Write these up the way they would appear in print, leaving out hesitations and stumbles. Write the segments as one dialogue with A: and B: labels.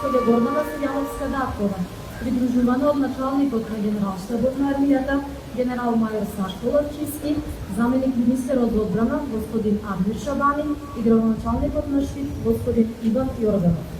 A: госпоѓа Гордана Силјановска-Даткова, придружувана од началникот на Генералштабот на армијата, генерал-мајор Сашко Лавчиски, заменик министерот за одбрана, господин Адмир Шабани и градоначалникот на ШИП, господин Иван Јорданов.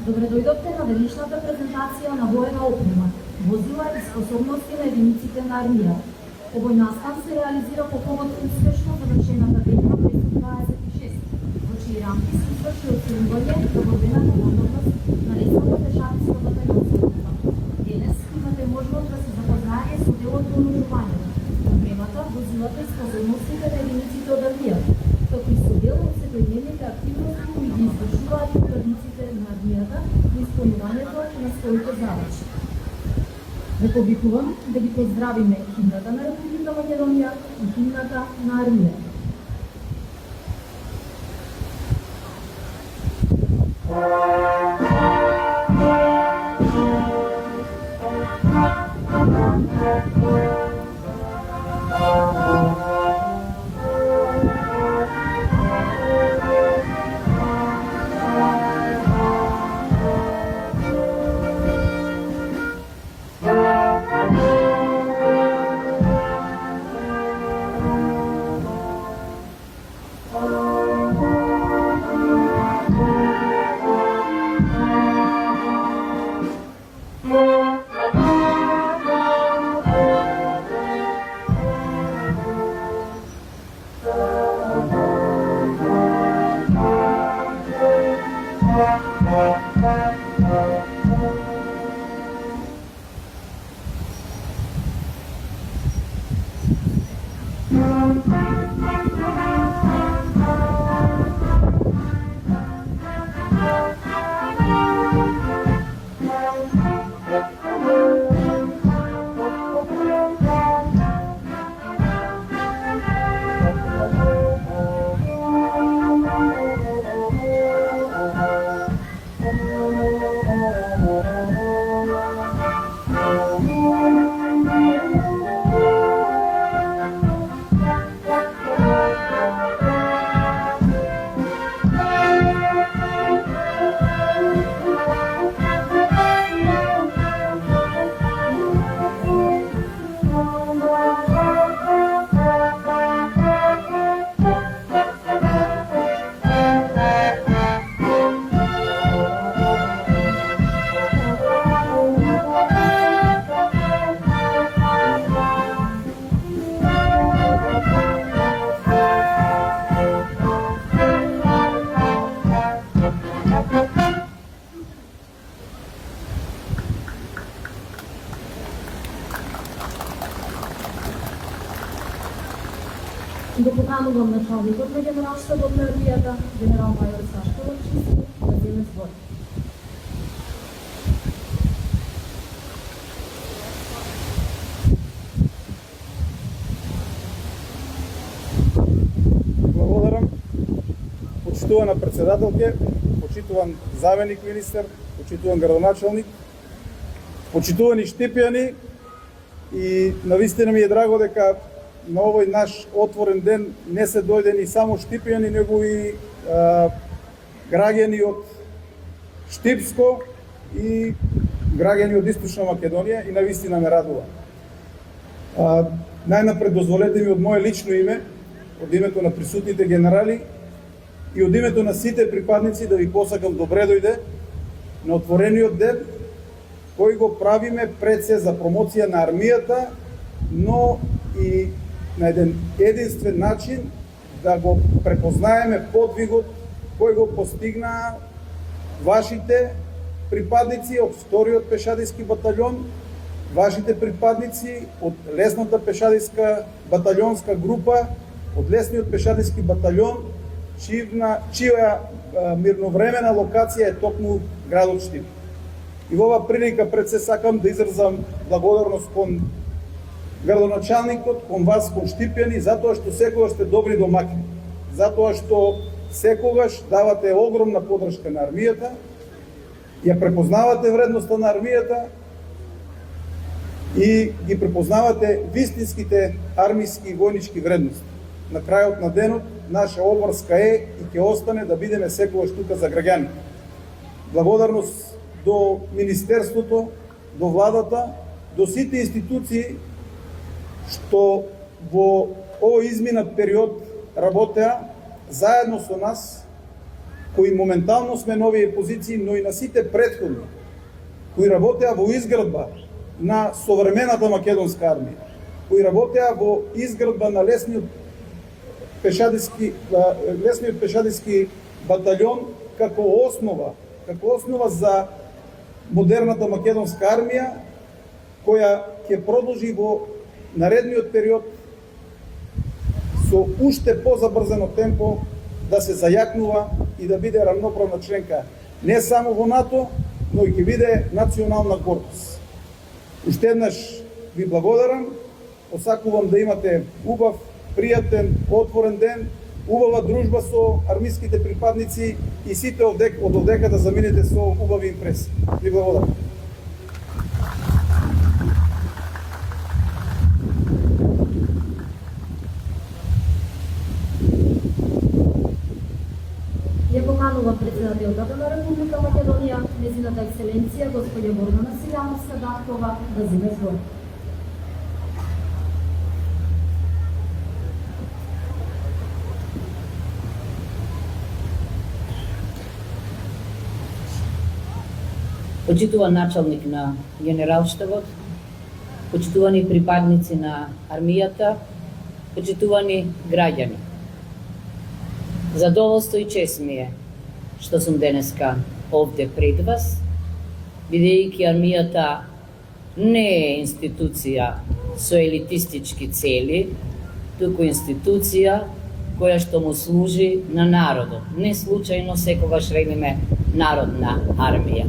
A: Добре дојдовте на денешната презентација на воена опрема, возила и способности на единиците на армијата. Овој настан се реализира по повод успешно завршената битка 526, во чии рамки се изврши оценување за борбената готовност на лесната пешадиска батальонска група. Денес имате можност да се запознаете со дел од вооружувањето, опремата, возилата и способностите на единиците од армијата, како и со дел од секојдневните активности кои ги извршуваат приpadниците на армијата во исполнувањето на своите задачи. Ве повикувам да ги поздравиме химната на Република Македонија и химната на армијата. Го поканувам началникот на Генералштабот на армијата, генерал-мајор Сашко Лавчиски, да земе збор.
B: Благодарам. Почитувана председателке, почитуван заменик министер, почитуван градоначалник, почитувани штипјани, и навистина ми е драго дека на овој наш отворен ден не се дојдени само штипјани, него и граѓани од Штипско и граѓани од Источна Македонија, и навистина ме радува. Најнапред дозволете ми од моје лично име, од името на присутните генерали и од името на сите припадници да ви посакам добре дојде на отворениот ден кој го правиме пред се за промоција на армијата, но и на единствен начин да го препознаеме подвигот кој го постигнаа вашите припадници од вториот пешадиски батальон, вашите припадници од лесната пешадиска батальонска група, од лесниот пешадиски батальон, чија мирновремена локација е токму градот Штип. И во оваа прилика пред се сакам да изразам благодарност кон градоначалникот кон вас, кон Штипјани, затоа што секогаш сте добри домакини, затоа што секогаш давате огромна подршка на армијата, ја препознавате вредноста на армијата и ги препознавате вистинските армиски и војнички вредности. На крајот на денот, наша обврска е и ќе остане да бидеме секогаш тука за граѓани. Благодарност до Министерството, до владата, до сите институции што во овој изминат период работеа заедно со нас, кои моментално сме на овие позиции, но и на сите претходни, кои работеа во изградба на современата македонска армија, кои работеа во изградба на лесниот пешадиски батальон како основа за модерната македонска армија, која ќе продолжи во наредниот период со уште позабрзано темпо да се зајакнува и да биде рамноправна членка не само во НАТО, но и ќе биде национална гордост. Уште еднаш ви благодарам, посакувам да имате убав, пријатен, отворен ден, убава дружба со армиските припадници и сите од овдека да заминете со убави импреси. Ви благодарам.
A: Ја поканува председателката на Република Македонија, незината екселенција господја Гордана Силјановска-Даткова да земе збор.
C: Почитуван началник на Генералштабот, почитувани припадници на армијата, почитувани граѓани. Задоволство и чест ми е што сум денеска овде пред вас, бидејќи армијата не е институција со елитистички цели, туку институција која што му служи на народот. Не случајно секогаш велиме народна армија.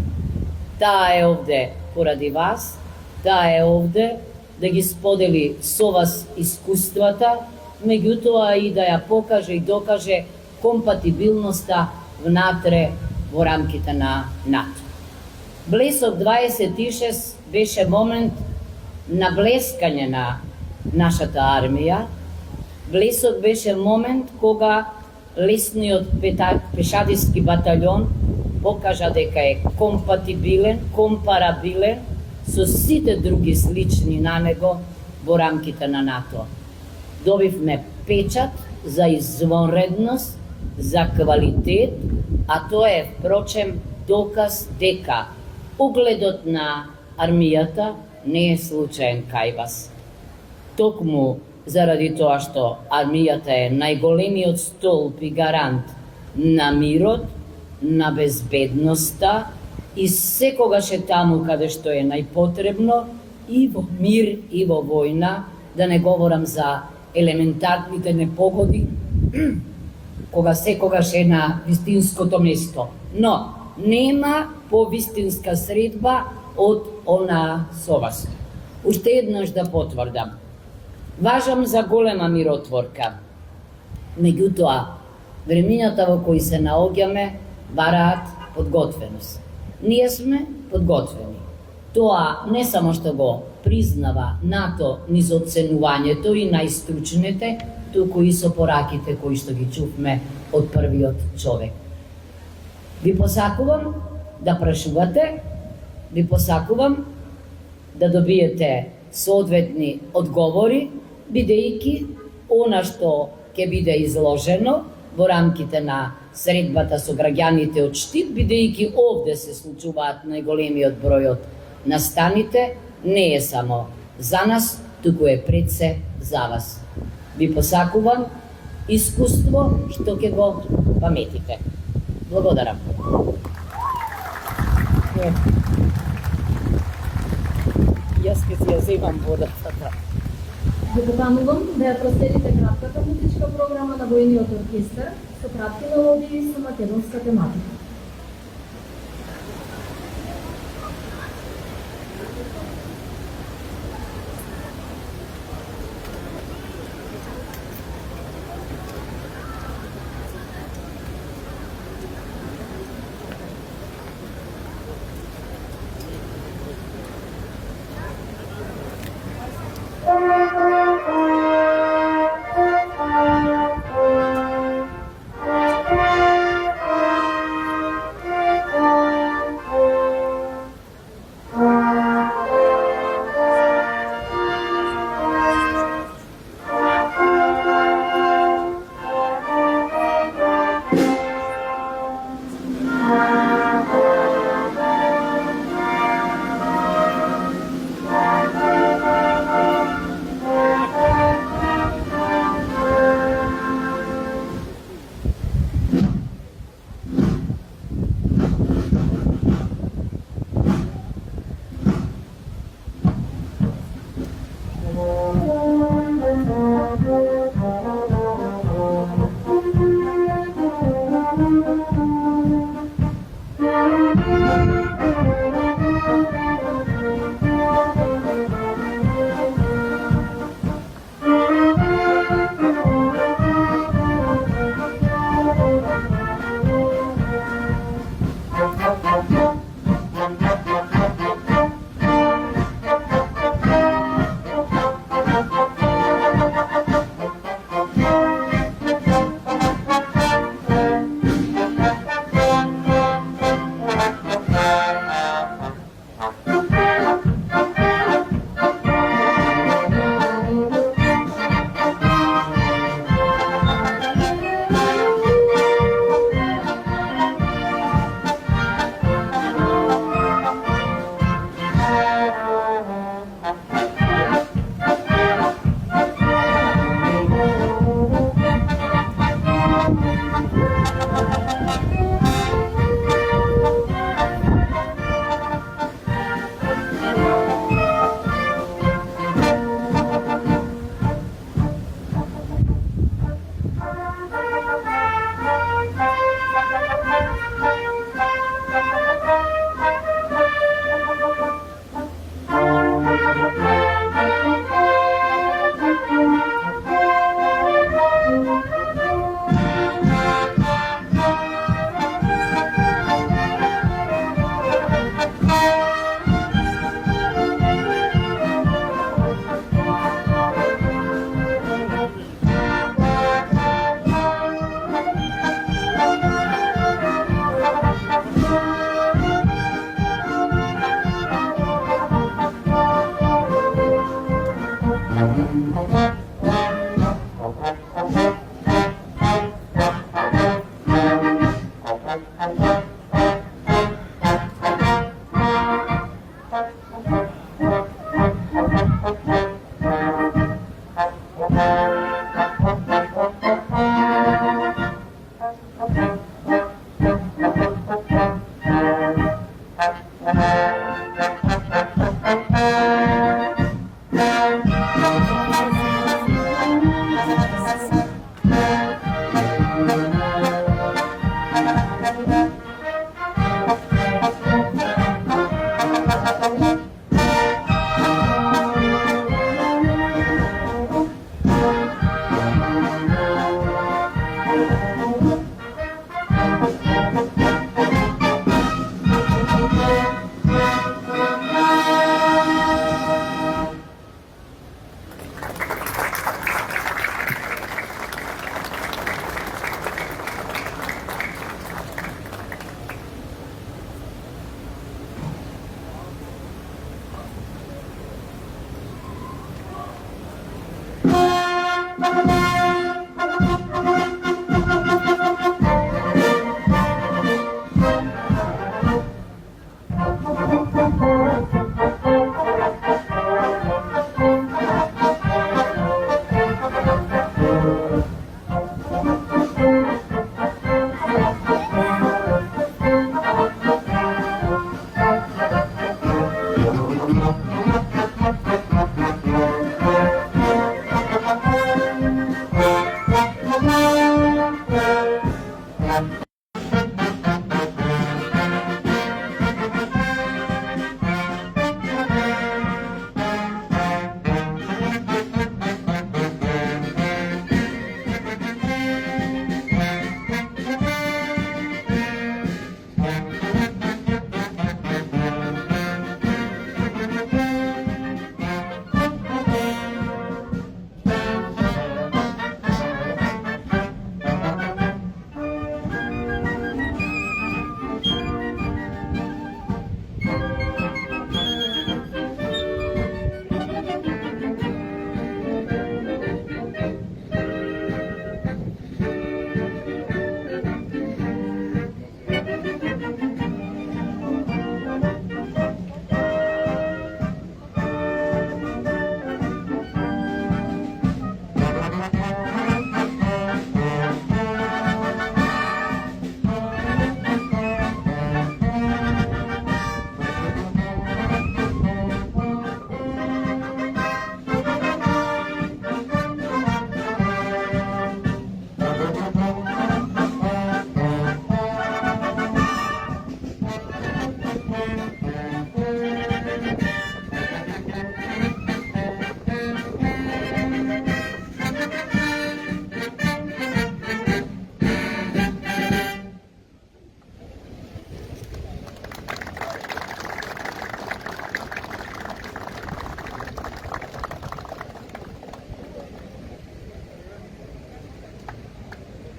C: Таа е овде поради вас, таа е овде да ги сподели со вас искуствата, меѓутоа и да ја покаже и докаже компатибилноста внатре во рамките на НАТО. Блесок 26 беше момент на блескање на нашата армија. Блесок беше момент кога лесниот пешадиски батальон покажа дека е компатибилен, компарабилен со сите други слични на него во рамките на НАТО. Добивме печат за извонредност, за квалитет, а тоа е впрочем доказ дека угледот на армијата не е случаен кај вас. Токму заради тоа што армијата е најголемиот столб и гарант на мирот, на безбедноста и секогаш е таму каде што е најпотребно и во мир и во војна, да не говорам за елементарните непогоди, кога секогаш е на вистинското место. Но нема повистинска средба од она со вас. Уште еднаш да потврдам. Важам за голема миротворка. Меѓутоа, времињата во кои се наоѓаме бараат подготвеност. Ние сме подготвени. Тоа не само што го признава НАТО низ оценувањето и најстручните, туку и со пораките кои што ги чувме од првиот човек. Ви посакувам да прашувате, ви посакувам да добиете соодветни одговори, бидејќи она што ќе биде изложено во рамките на средбата со граѓаните од Штип, бидејќи овде се случуваат најголемиот број од настаните, не е само за нас, туку е пред се за вас. Ви посакувам искуство што ќе го паметите. Благодарам. Јас ќе си ја земам водата.
A: Ви поканувам да ја проследите кратката музичка програма на Војниот оркестар со кратки мелодии со македонска тематика.